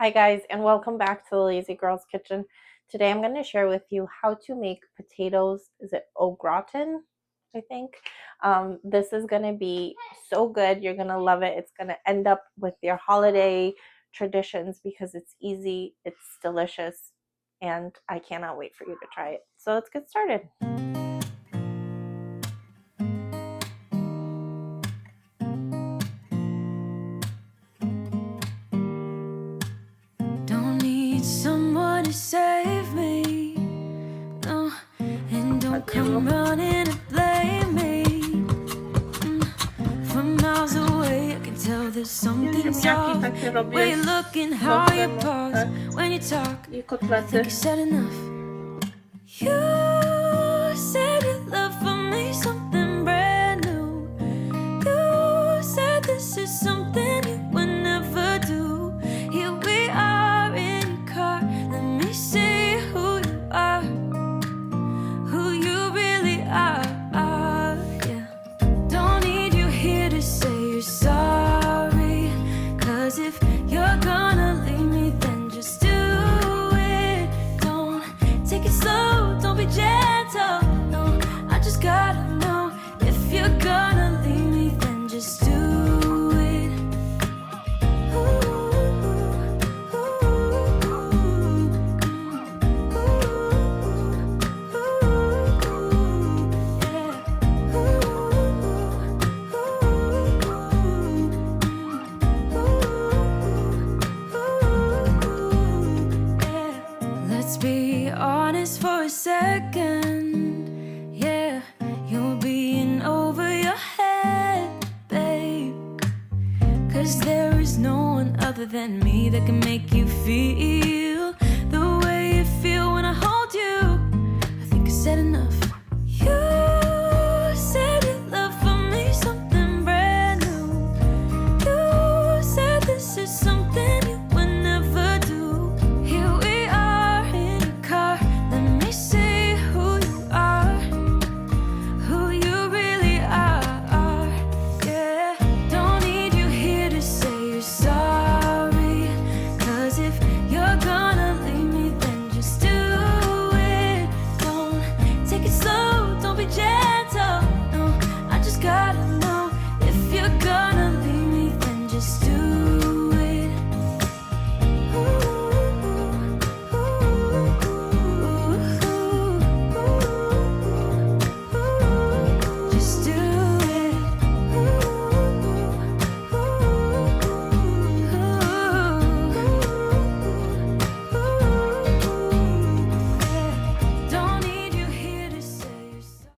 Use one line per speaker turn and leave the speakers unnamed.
Hi guys, and welcome back to the Lazy Girls Kitchen. Today I'm going to share with you how to make potatoes. Is it au gratin? I think. This is going to be so good. You're going to love it. It's going to end up with your holiday traditions because it's easy, it's delicious, and I cannot wait for you to try it. So let's get started.
Someone to save me, no, and don't come running to blame me. From miles away I can tell there's something's off. Way you're looking, how you pause when you talk. I think you said enough. You said your love for me something brand new. You said this is something you would never do. Here we are in your car. Let me see who you are, who you really are. Yeah. Don't need you here to say you're sorry, 'cause if you're gonna leave me, then just do it. Don't take it slow, don't be gentle. No, I just gotta know if you're gonna leave me, then just do it. Let's be honest for a second. Yeah, you're being over your head, babe. 'Cause there is no one other than me that can make you feel the way you feel when I hold you. I think I said enough.